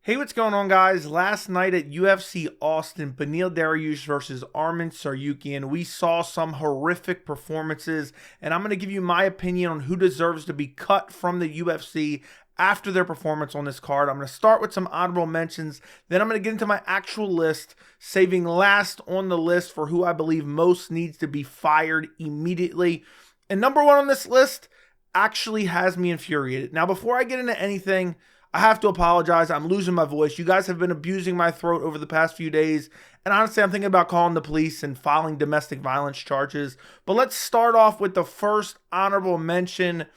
Hey, what's going on, guys? Last night at UFC Austin, Beneil Dariush versus Arman Tsarukyan, we saw some horrific performances, and I'm going to give you my opinion on who deserves to be cut from the UFC after their performance on this card. I'm going to start with some honorable mentions, then I'm going to get into my actual list, saving last on the list for who I believe most needs to be fired immediately. And number one on this list actually has me infuriated. Now, before I get into anything, I have to apologize. I'm losing my voice. You guys have been abusing my throat over the past few days. And honestly, I'm thinking about calling the police and filing domestic violence charges. But let's start off with the first honorable mention,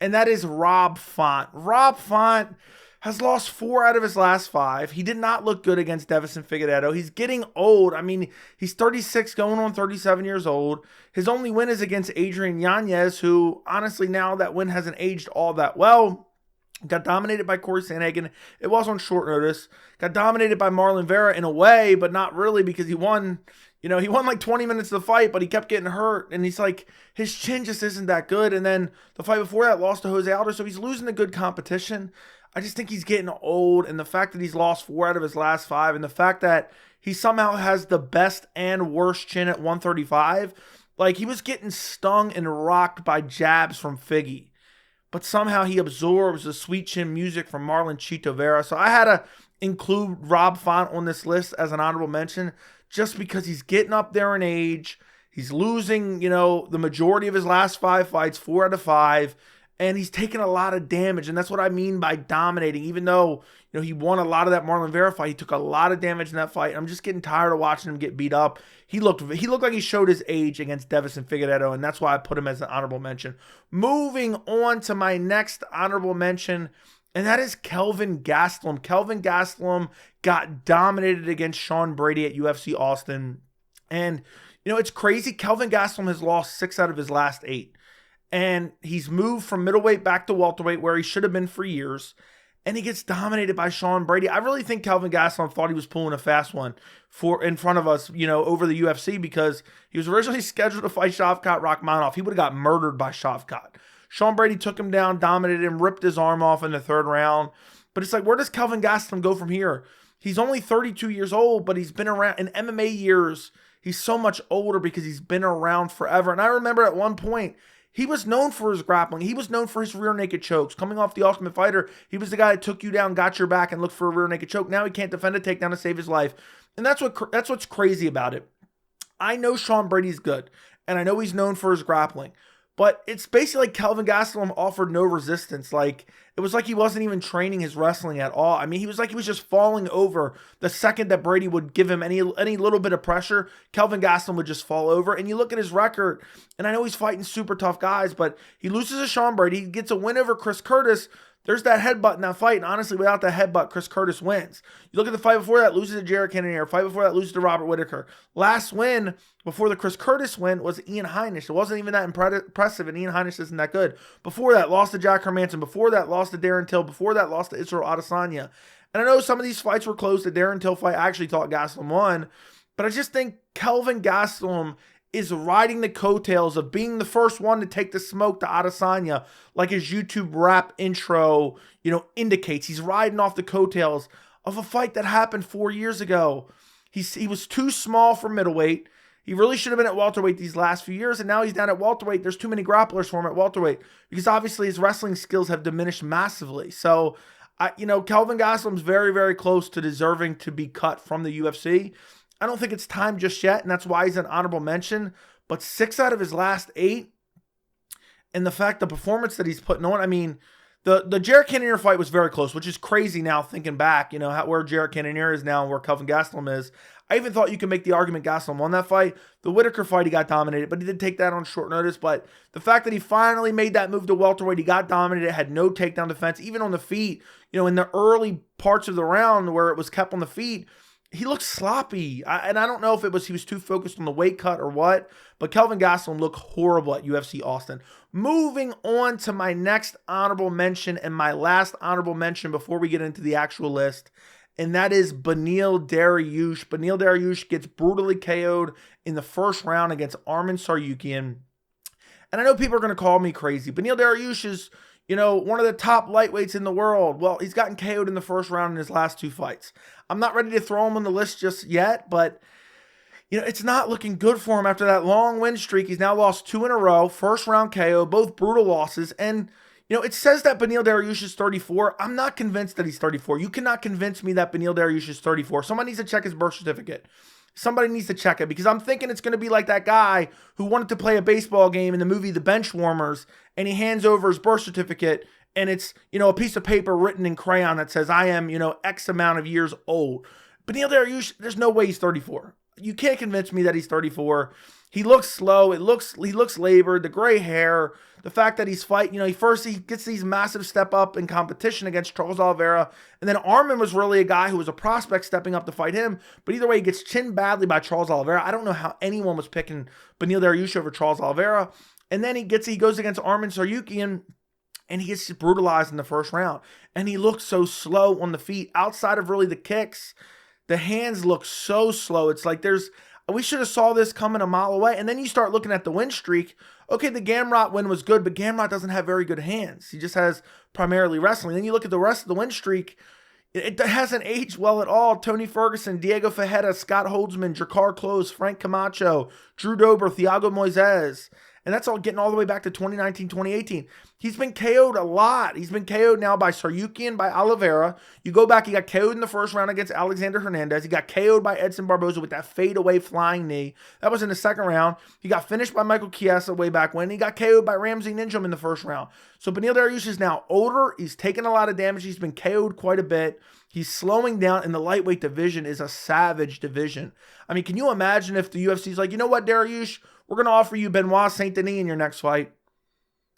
and that is Rob Font. Rob Font has lost 4 out of his last 5. He did not look good against Deiveson Figueiredo. He's getting old. I mean, he's 36, going on 37 years old. His only win is against Adrian Yanez, who honestly now that win hasn't aged all that well. Got dominated by Corey Sandhagen. It was on short notice. Got dominated by Marlon Vera in a way, but not really, because he won. He won like 20 minutes of the fight, but he kept getting hurt. And he's like, his chin just isn't that good. And then the fight before that lost to Jose Aldo. So he's losing to good competition. I just think he's getting old. And the fact that he's lost 4 out of his last 5, and the fact that he somehow has the best and worst chin at 135. Like, he was getting stung and rocked by jabs from Figgy, but somehow he absorbs the sweet chin music from Marlon Chito Vera. So I had to include Rob Font on this list as an honorable mention just because he's getting up there in age. He's losing, the majority of his last 5 fights, 4 out of 5, and he's taking a lot of damage. And that's what I mean by dominating. Even though, he won a lot of that Marlon Vera fight, he took a lot of damage in that fight. I'm just getting tired of watching him get beat up. He looked like he showed his age against Deiveson Figueiredo, and that's why I put him as an honorable mention. Moving on to my next honorable mention, and that is Kelvin Gastelum. Kelvin Gastelum got dominated against Sean Brady at UFC Austin. And, it's crazy. Kelvin Gastelum has lost 6 out of his last 8. And he's moved from middleweight back to welterweight, where he should have been for years. And he gets dominated by Sean Brady. I really think Kelvin Gastelum thought he was pulling a fast one in front of us, over the UFC, because he was originally scheduled to fight Shavkat Rakhmonov. He would have got murdered by Shavkat. Sean Brady took him down, dominated him, ripped his arm off in the 3rd round. But it's like, where does Kelvin Gastelum go from here? He's only 32 years old, but he's been around in MMA years. He's so much older because he's been around forever. And I remember at one point, he was known for his grappling. He was known for his rear naked chokes. Coming off The Ultimate Fighter, he was the guy that took you down, got your back, and looked for a rear naked choke. Now he can't defend a takedown to save his life. And that's what's crazy about it. I know Sean Brady's good, and I know he's known for his grappling. But it's basically like Kelvin Gastelum offered no resistance. Like, it was like he wasn't even training his wrestling at all. I mean, he was just falling over the second that Brady would give him any little bit of pressure. Kelvin Gastelum would just fall over. And you look at his record, and I know he's fighting super tough guys, but he loses to Sean Brady. He gets a win over Chris Curtis. There's that headbutt in that fight, and honestly, without that headbutt, Chris Curtis wins. You look at the fight before that, loses to Jared Cannonier. Fight before that, loses to Robert Whittaker. Last win before the Chris Curtis win was Ian Heinisch. It wasn't even that impressive, and Ian Heinisch isn't that good. Before that, lost to Jack Hermanson. Before that, lost to Darren Till. Before that, lost to Israel Adesanya. And I know some of these fights were close. The Darren Till fight, I actually thought Gastelum won, but I just think Kelvin Gastelum is riding the coattails of being the first one to take the smoke to Adesanya, like his YouTube rap intro, indicates. He's riding off the coattails of a fight that happened 4 years ago. He was too small for middleweight. He really should have been at welterweight these last few years, and now he's down at welterweight. There's too many grapplers for him at welterweight because obviously his wrestling skills have diminished massively. So, Kelvin Gastelum's very, very close to deserving to be cut from the UFC. I don't think it's time just yet, and that's why he's an honorable mention. But 6 out of his last 8, and the performance that he's putting on, I mean, the Jared Cannonier fight was very close, which is crazy now thinking back, where Jared Cannonier is now and where Kelvin Gastelum is. I even thought you could make the argument Gastelum won that fight. The Whittaker fight, he got dominated, but he did take that on short notice. But the fact that he finally made that move to welterweight, he got dominated, had no takedown defense, even on the feet, in the early parts of the round where it was kept on the feet, he looked sloppy, and I don't know if he was too focused on the weight cut or what, but Kelvin Gastelum looked horrible at UFC Austin. Moving on to my next honorable mention and my last honorable mention before we get into the actual list, and that is Beneil Dariush. Beneil Dariush gets brutally KO'd in the 1st round against Arman Tsarukyan. And I know people are going to call me crazy. Beneil Dariush is, one of the top lightweights in the world. Well, he's gotten KO'd in the first round in his last 2 fights. I'm not ready to throw him on the list just yet, but it's not looking good for him after that long win streak. He's now lost 2 in a row, first round KO, both brutal losses. And, it says that Beneil Dariush is 34. I'm not convinced that he's 34. You cannot convince me that Beneil Dariush is 34. Somebody needs to check his birth certificate. Somebody needs to check it, because I'm thinking it's going to be like that guy who wanted to play a baseball game in the movie The Benchwarmers, and he hands over his birth certificate, and it's, a piece of paper written in crayon that says, I am, X amount of years old. Beneil Dariush, there's no way he's 34. You can't convince me that he's 34. He looks slow. He looks labored. The gray hair, the fact that he's fighting, he gets these massive step up in competition against Charles Oliveira. And then Arman was really a guy who was a prospect stepping up to fight him. But either way, he gets chinned badly by Charles Oliveira. I don't know how anyone was picking Beneil Dariush over Charles Oliveira. And then he goes against Arman Tsarukyan, and he gets brutalized in the first round. And he looks so slow on the feet. Outside of really the kicks, the hands look so slow. It's like we should have saw this coming a mile away. And then you start looking at the win streak. Okay, the Gamrot win was good, but Gamrot doesn't have very good hands. He just has primarily wrestling. Then you look at the rest of the win streak. It hasn't aged well at all. Tony Ferguson, Diego Ferreira, Scott Holtzman, Drakkar Klose, Frank Camacho, Drew Dober, Thiago Moises. And that's all getting all the way back to 2019, 2018. He's been KO'd a lot. He's been KO'd now by Tsarukyan, by Oliveira. You go back, he got KO'd in the first round against Alexander Hernandez. He got KO'd by Edson Barboza with that fadeaway flying knee. That was in the second round. He got finished by Michael Chiesa way back when. He got KO'd by Ramsey Ninjum in the first round. So Beneil Dariush is now older. He's taken a lot of damage. He's been KO'd quite a bit. He's slowing down, and the lightweight division is a savage division. I mean, can you imagine if the UFC's like, you know what, Dariush? We're going to offer you Benoit Saint Denis in your next fight.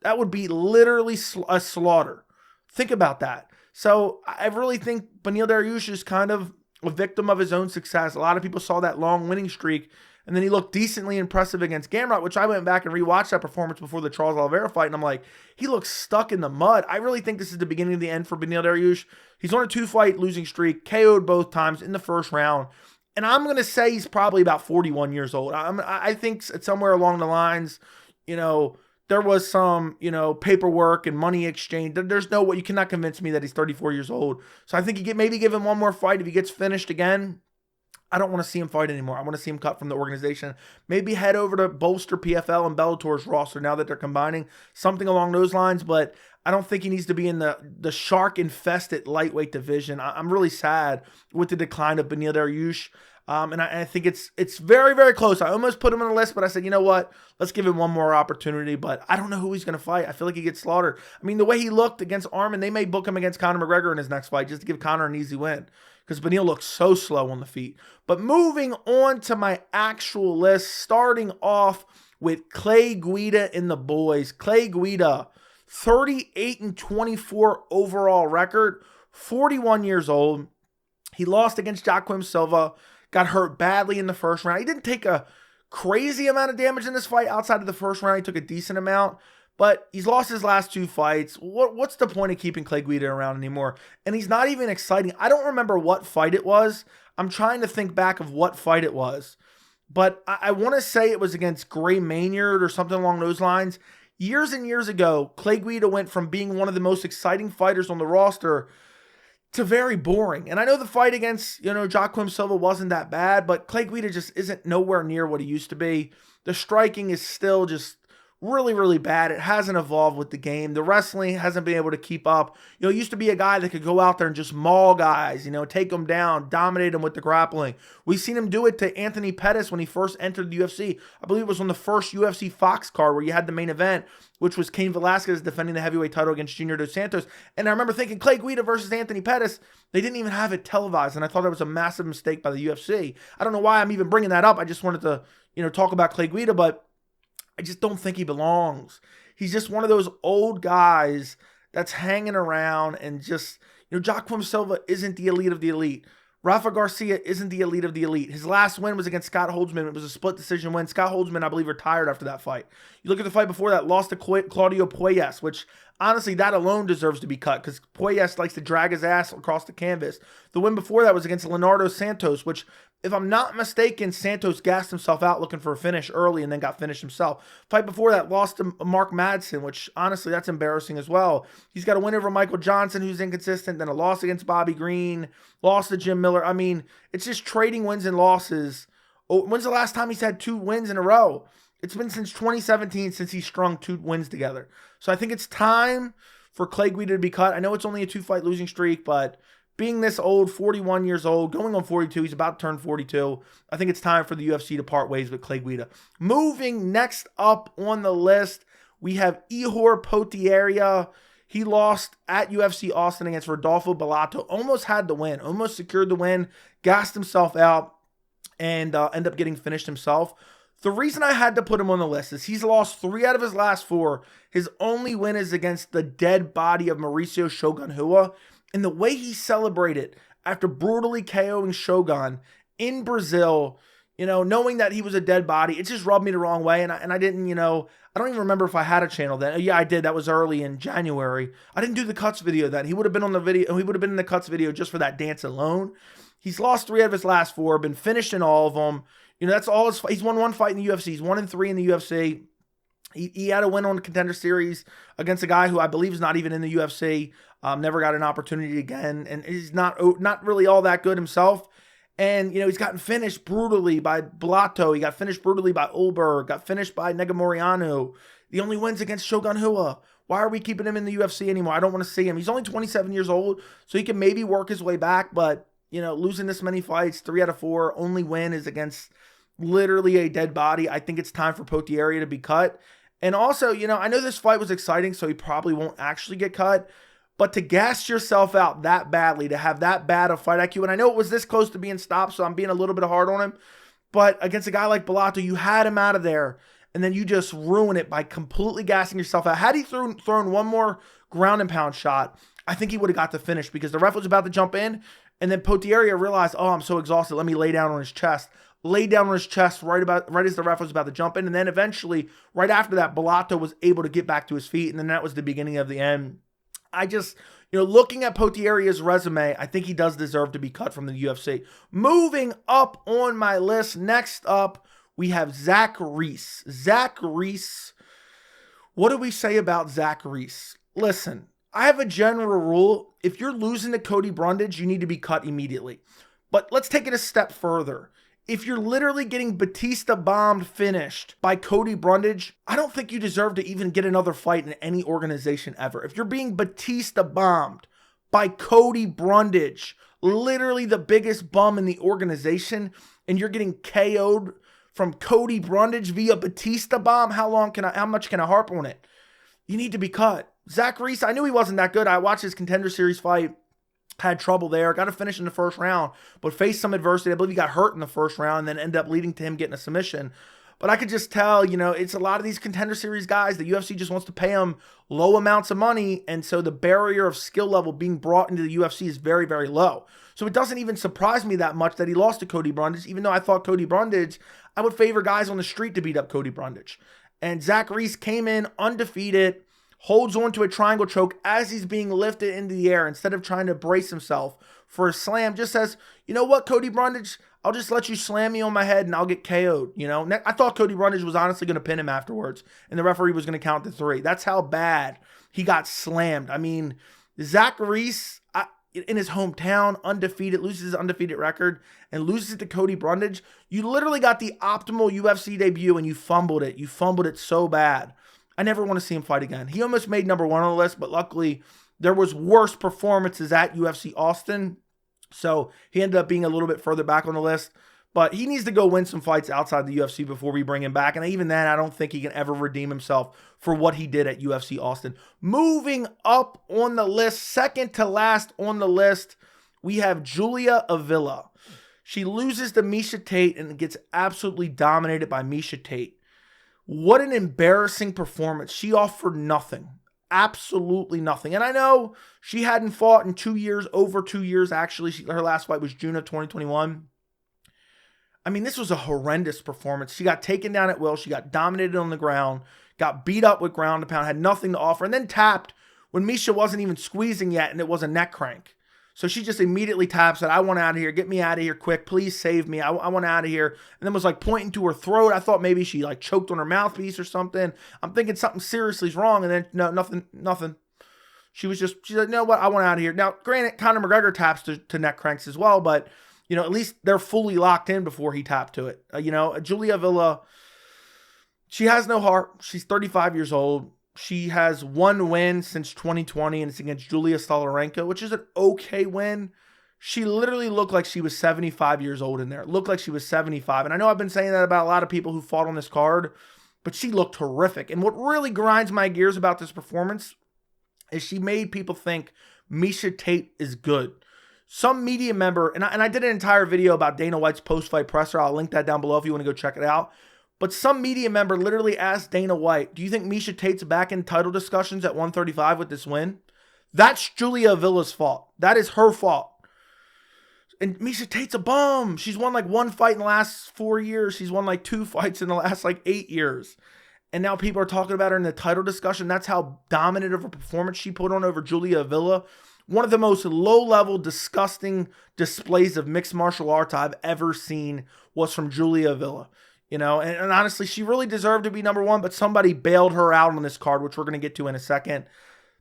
That would be literally a slaughter. Think about that. So I really think Beneil Dariush is kind of a victim of his own success. A lot of people saw that long winning streak, and then he looked decently impressive against Gamrot, which I went back and rewatched that performance before the Charles Oliveira fight, and I'm like, he looks stuck in the mud. I really think this is the beginning of the end for Beneil Dariush. He's on a 2-fight losing streak, KO'd both times in the first round. And I'm going to say he's probably about 41 years old. I think somewhere along the lines, there was some, paperwork and money exchange. There's no way, you cannot convince me that he's 34 years old. So I think maybe give him one more fight. If he gets finished again, I don't want to see him fight anymore. I want to see him cut from the organization. Maybe head over to bolster PFL and Bellator's roster now that they're combining. Something along those lines, but I don't think he needs to be in the shark-infested lightweight division. I'm really sad with the decline of Beneil Dariush. And I think it's very, very close. I almost put him on the list, but I said, you know what? Let's give him one more opportunity. But I don't know who he's going to fight. I feel like he gets slaughtered. I mean, the way he looked against Arman, they may book him against Conor McGregor in his next fight just to give Conor an easy win, because Beneil looks so slow on the feet. But moving on to my actual list, starting off with Clay Guida and the boys. Clay Guida, 38-24 overall record, 41 years old. He lost against Joaquim Silva, got hurt badly in the first round. He didn't take a crazy amount of damage in this fight. Outside of the first round, he took a decent amount, but he's lost his last 2 fights. What's the point of keeping Clay Guida around anymore? And he's not even exciting. I don't remember what fight it was. I'm trying to think back of what fight it was, but I want to say it was against Gray Maynard or something along those lines. Years and years ago, Clay Guida went from being one of the most exciting fighters on the roster to very boring. And I know the fight against, Joaquim Silva wasn't that bad, but Clay Guida just isn't nowhere near what he used to be. The striking is still just really, really bad. It hasn't evolved with the game. The wrestling hasn't been able to keep up. He used to be a guy that could go out there and just maul guys, take them down, dominate them with the grappling. We've seen him do it to Anthony Pettis when he first entered the UFC. I believe it was on the first UFC Fox card where you had the main event, which was Cain Velasquez defending the heavyweight title against Junior Dos Santos. And I remember thinking Clay Guida versus Anthony Pettis, they didn't even have it televised. And I thought that was a massive mistake by the UFC. I don't know why I'm even bringing that up. I just wanted to, talk about Clay Guida, but I just don't think he belongs. He's just one of those old guys that's hanging around and just, Joaquim Silva isn't the elite of the elite. Rafa Garcia isn't the elite of the elite. His last win was against Scott Holtzman. It was a split decision win. Scott Holtzman, I believe, retired after that fight. You look at the fight before that, lost to Claudio Puelles, which honestly, that alone deserves to be cut because Poyes likes to drag his ass across the canvas. The win before that was against Leonardo Santos, which, if I'm not mistaken, Santos gassed himself out looking for a finish early and then got finished himself. Fight before that, lost to Mark Madsen, which honestly, that's embarrassing as well. He's got a win over Michael Johnson, who's inconsistent, then a loss against Bobby Green, lost to Jim Miller. I mean, it's just trading wins and losses. When's the last time he's had 2 wins in a row? It's been since 2017 since he strung 2 wins together. So I think it's time for Clay Guida to be cut. I know it's only a 2-fight losing streak, but being this old, 41 years old, going on 42, he's about to turn 42. I think it's time for the UFC to part ways with Clay Guida. Moving next up on the list, we have Ihor Potieria. He lost at UFC Austin against Rodolfo Bellato. Almost had the win, almost secured the win, gassed himself out, and ended up getting finished himself. The reason I had to put him on the list is he's lost 3 out of his last 4. His only win is against the dead body of Mauricio Shogun Rua. And the way he celebrated after brutally KOing Shogun in Brazil, knowing that he was a dead body, it just rubbed me the wrong way. And I didn't, I don't even remember if I had a channel then. Yeah, I did. That was early in January. I didn't do the cuts video then. He would have been on the video. He would have been in the cuts video just for that dance alone. He's lost 3 out of his last 4, been finished in all of them. That's all his. He's won 1 fight in the UFC. He's 1-3 in the UFC. He had a win on the Contender Series against a guy who I believe is not even in the UFC. Never got an opportunity again, and he's not really all that good himself. And he's gotten finished brutally by Bellato. He got finished brutally by Olberg. Got finished by Negamoriano. The only wins against Shogun Rua. Why are we keeping him in the UFC anymore? I don't want to see him. He's only 27 years old, so he can maybe work his way back. But losing this many fights, 3 out of 4, only win is against literally a dead body. I think it's time for Potieria to be cut. And also, I know this fight was exciting, so he probably won't actually get cut. But to gas yourself out that badly, to have that bad a fight IQ, and I know it was this close to being stopped, so I'm being a little bit hard on him. But against a guy like Bellato, you had him out of there, and then you just ruin it by completely gassing yourself out. Had he thrown one more ground and pound shot, I think he would have got the finish because the ref was about to jump in, and then Potieria realized, oh, I'm so exhausted, let me lay down on his chest. Laid down on his chest right as the ref was about to jump in. And then eventually, right after that, Bellato was able to get back to his feet. And then that was the beginning of the end. I just, looking at Potieria's resume, I think he does deserve to be cut from the UFC. Moving up on my list, next up, we have Zack Reese. Zack Reese, what do we say about Zack Reese? Listen, I have a general rule. If you're losing to Cody Brundage, you need to be cut immediately. But let's take it a step further. If you're literally getting Batista bombed finished by Cody Brundage, I don't think you deserve to even get another fight in any organization ever. If you're being Batista bombed by Cody Brundage, literally the biggest bum in the organization, and you're getting KO'd from Cody Brundage via Batista bomb, how much can I harp on it? You need to be cut. Zack Reese, I knew he wasn't that good. I watched his Contender Series fight. Had trouble there, got to finish in the first round, but faced some adversity. I believe he got hurt in the first round and then ended up leading to him getting a submission. But I could just tell, it's a lot of these Contender Series guys, the UFC just wants to pay them low amounts of money, and so the barrier of skill level being brought into the UFC is very, very low. So it doesn't even surprise me that much that he lost to Cody Brundage, even though I thought Cody Brundage, I would favor guys on the street to beat up Cody Brundage. And Zack Reese came in undefeated, holds on to a triangle choke as he's being lifted into the air instead of trying to brace himself for a slam. Just says, you know what, Cody Brundage, I'll just let you slam me on my head and I'll get KO'd. I thought Cody Brundage was honestly going to pin him afterwards and the referee was going to count to 3. That's how bad he got slammed. I mean, Zack Reese, in his hometown, undefeated, loses his undefeated record and loses it to Cody Brundage. You literally got the optimal UFC debut and you fumbled it. You fumbled it so bad. I never want to see him fight again. He almost made number 1 on the list, but luckily there was worse performances at UFC Austin. So he ended up being a little bit further back on the list. But he needs to go win some fights outside the UFC before we bring him back. And even then, I don't think he can ever redeem himself for what he did at UFC Austin. Moving up on the list, second to last on the list, we have Julia Avila. She loses to Miesha Tate and gets absolutely dominated by Miesha Tate. What an embarrassing performance. She offered nothing. Absolutely nothing. And I know she hadn't fought in 2 years, over 2 years actually. Her last fight was June of 2021. I mean, this was a horrendous performance. She got taken down at will. She got dominated on the ground, got beat up with ground and pound, had nothing to offer, and then tapped when Misha wasn't even squeezing yet and it was a neck crank. So she just immediately taps it. I want out of here. Get me out of here quick. Please save me. I want out of here. And then was like pointing to her throat. I thought maybe she like choked on her mouthpiece or something. I'm thinking something seriously is wrong. And then no, nothing. She's like, you know what? I want out of here. Now, granted, Conor McGregor taps to neck cranks as well, but at least they're fully locked in before he tapped to it. Julia Avila, she has no heart. She's 35 years old. She has one win since 2020, and it's against Julia Stolarenko, which is an okay win. She literally looked like she was 75 years old in there. Looked like she was 75. And I know I've been saying that about a lot of people who fought on this card, but she looked horrific. And what really grinds my gears about this performance is she made people think Miesha Tate is good. Some media member, and I did an entire video about Dana White's post-fight presser. I'll link that down below if you want to go check it out. But some media member literally asked Dana White, do you think Miesha Tate's back in title discussions at 135 with this win? That's Julia Avila's fault. That is her fault. And Miesha Tate's a bum. She's won like one fight in the last 4 years. She's won like 2 fights in the last like 8 years. And now people are talking about her in the title discussion. That's how dominant of a performance she put on over Julia Avila. One of the most low-level, disgusting displays of mixed martial arts I've ever seen was from Julia Avila. And honestly, she really deserved to be number one, but somebody bailed her out on this card, which we're going to get to in a second.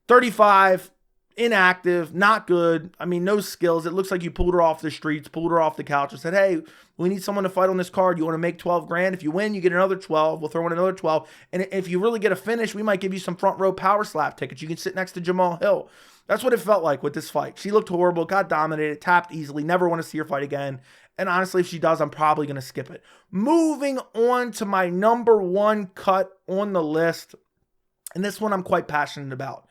35, inactive, not good. I mean, no skills. It looks like you pulled her off the streets, pulled her off the couch and said, hey, we need someone to fight on this card. You want to make 12 grand? If you win, you get another 12. We'll throw in another 12. And if you really get a finish, we might give you some front row power slap tickets. You can sit next to Jamal Hill. That's what it felt like with this fight. She looked horrible, got dominated, tapped easily. Never want to see her fight again. And honestly, if she does, I'm probably going to skip it. Moving on to my number one cut on the list. And this one I'm quite passionate about.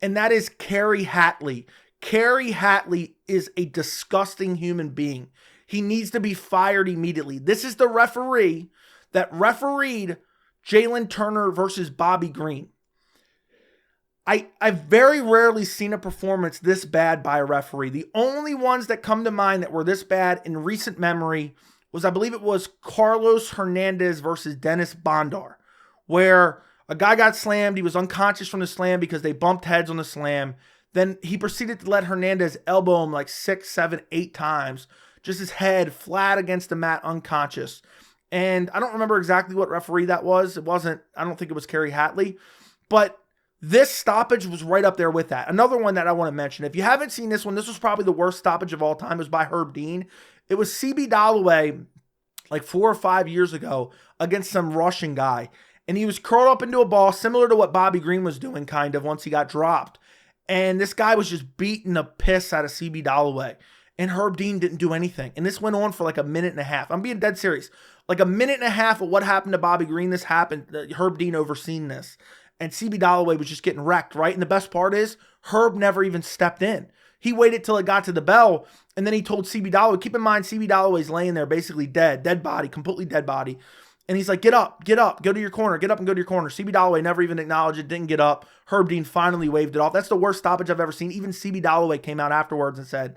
And that is Carrie Hatley. Carrie Hatley is a disgusting human being. He needs to be fired immediately. This is the referee that refereed Jalin Turner versus Bobby Green. I've very rarely seen a performance this bad by a referee. The only ones that come to mind that were this bad in recent memory was, I believe it was Carlos Hernandez versus Dennis Bondar, where a guy got slammed. He was unconscious from the slam because they bumped heads on the slam. Then he proceeded to let Hernandez elbow him like 6, 7, 8 times. Just his head flat against the mat, unconscious. And I don't remember exactly what referee that was. I don't think it was Carrie Hatley. But this stoppage was right up there with that. Another one that I want to mention. If you haven't seen this one, this was probably the worst stoppage of all time. It was by Herb Dean. It was CB Dalloway like 4 or 5 years ago against some Russian guy. And he was curled up into a ball, similar to what Bobby Green was doing kind of once he got dropped. And this guy was just beating the piss out of CB Dalloway. And Herb Dean didn't do anything. And this went on for like a minute and a half. I'm being dead serious. Like a minute and a half of what happened to Bobby Green, this happened. Herb Dean overseen this. And CB Dalloway was just getting wrecked, right? And the best part is, Herb never even stepped in. He waited till it got to the bell, and then he told CB Dalloway, keep in mind, CB Dalloway's laying there basically dead body, completely dead body. And he's like, get up, go to your corner, get up and go to your corner. CB Dalloway never even acknowledged it, didn't get up. Herb Dean finally waved it off. That's the worst stoppage I've ever seen. Even CB Dalloway came out afterwards and said,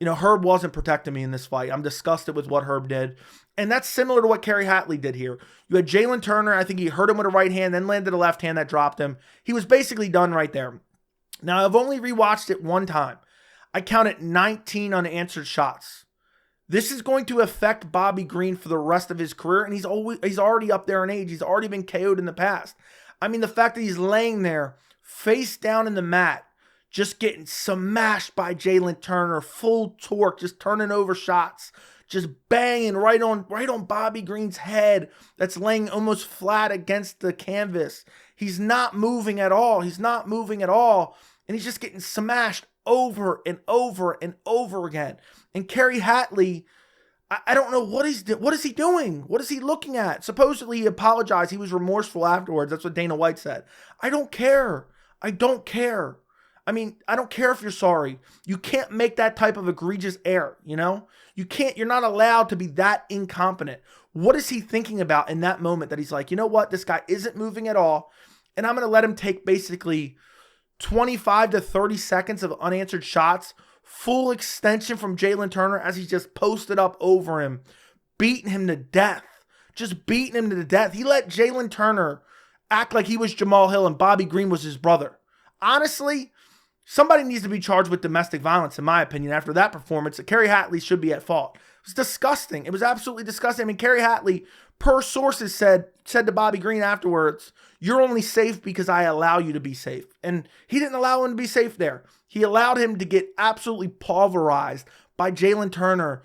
Herb wasn't protecting me in this fight. I'm disgusted with what Herb did. And that's similar to what Carrie Hatley did here. You had Jalin Turner. I think he hurt him with a right hand, then landed a left hand that dropped him. He was basically done right there. Now, I've only rewatched it one time. I counted 19 unanswered shots. This is going to affect Bobby Green for the rest of his career, and he's already up there in age. He's already been KO'd in the past. I mean, the fact that he's laying there, face down in the mat, just getting smashed by Jalin Turner, full torque, just turning over shots, just banging right on Bobby Green's head that's laying almost flat against the canvas. He's not moving at all. And he's just getting smashed over and over and over again. And Carrie Hatley, I don't know what is he doing? What is he looking at? Supposedly he apologized. He was remorseful afterwards. That's what Dana White said. I don't care. I mean, I don't care if you're sorry. You can't make that type of egregious error, you're not allowed to be that incompetent. What is he thinking about in that moment that he's like, you know what? This guy isn't moving at all. And I'm going to let him take basically 25 to 30 seconds of unanswered shots, full extension from Jalin Turner as he just posted up over him, beating him to death. He let Jalin Turner act like he was Jamal Hill and Bobby Green was his brother. Honestly, Somebody needs to be charged with domestic violence, in my opinion, after that performance. Carrie Hatley should be at fault. It was disgusting. It was absolutely disgusting. I mean, Carrie Hatley, per sources, said to Bobby Green afterwards, "You're only safe because I allow you to be safe." And he didn't allow him to be safe there. He allowed him to get absolutely pulverized by Jalin Turner.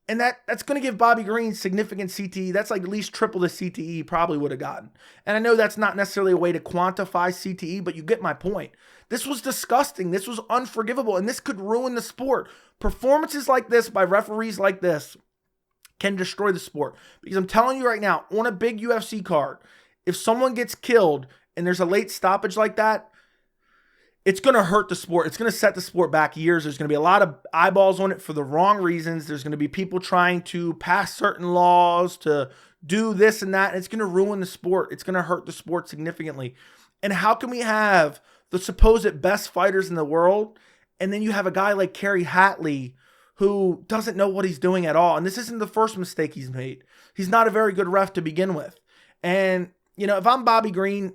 And that's going to give Bobby Green significant CTE. That's like at least triple the CTE he probably would have gotten. And I know that's not necessarily a way to quantify CTE, but you get my point. This was disgusting. This was unforgivable, and this could ruin the sport. Performances like this by referees like this can destroy the sport. Because I'm telling you right now, on a big UFC card, if someone gets killed and there's a late stoppage like that, it's going to hurt the sport. It's going to set the sport back years. There's going to be a lot of eyeballs on it for the wrong reasons. There's going to be people trying to pass certain laws to do this and that. And it's going to ruin the sport. It's going to hurt the sport significantly. And how can we have the supposed best fighters in the world, and then you have a guy like Carrie Hatley who doesn't know what he's doing at all? And this isn't the first mistake he's made. He's not a very good ref to begin with. And, you know, if I'm Bobby Green,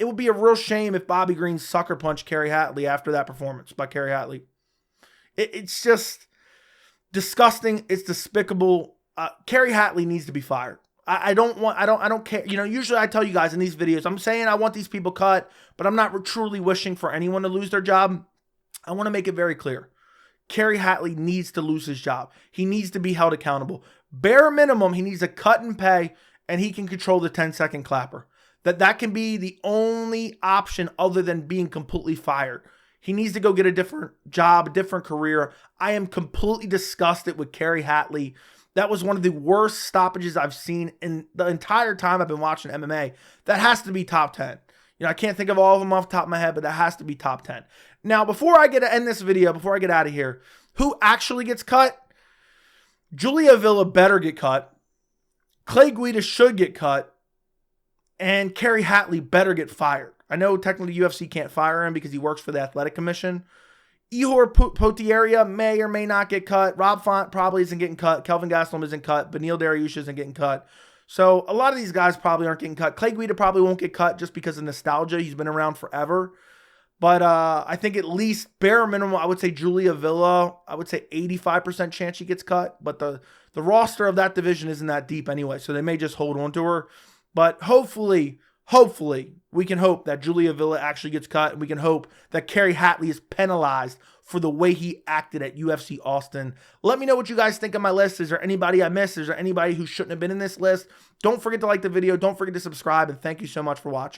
it would be a real shame if Bobby Green sucker punched Carrie Hatley after that performance by Carrie Hatley. It's just disgusting. It's despicable. Carrie Hatley needs to be fired. I don't care. You know, usually I tell you guys in these videos, I'm saying I want these people cut, but I'm not truly wishing for anyone to lose their job. I want to make it very clear. Carrie Hatley needs to lose his job. He needs to be held accountable. Bare minimum, he needs a cut and pay, and he can control the 10-second clapper. That can be the only option other than being completely fired. He needs to go get a different job, a different career. I am completely disgusted with Carrie Hatley. That was one of the worst stoppages I've seen in the entire time I've been watching MMA. That has to be top 10. You know, I can't think of all of them off the top of my head, but that has to be top 10. Now, before I get to end this video, before I get out of here, who actually gets cut? Julia Villa better get cut. Clay Guida should get cut. And Carrie Hatley better get fired. I know technically UFC can't fire him because he works for the Athletic Commission. Ihor Potieria may or may not get cut. Rob Font probably isn't getting cut. Kelvin Gastelum isn't cut. Beneil Dariush isn't getting cut. So a lot of these guys probably aren't getting cut. Clay Guida probably won't get cut just because of nostalgia. He's been around forever. But I think at least bare minimum, I would say Julia Villa, I would say 85% chance she gets cut. But the roster of that division isn't that deep anyway, so they may just hold on to her. But hopefully, we can hope that Julia Villa actually gets cut, and we can hope that Carrie Hatley is penalized for the way he acted at UFC Austin. Let me know what you guys think of my list. Is there anybody I missed? Is there anybody who shouldn't have been in this list? Don't forget to like the video. Don't forget to subscribe, and thank you so much for watching.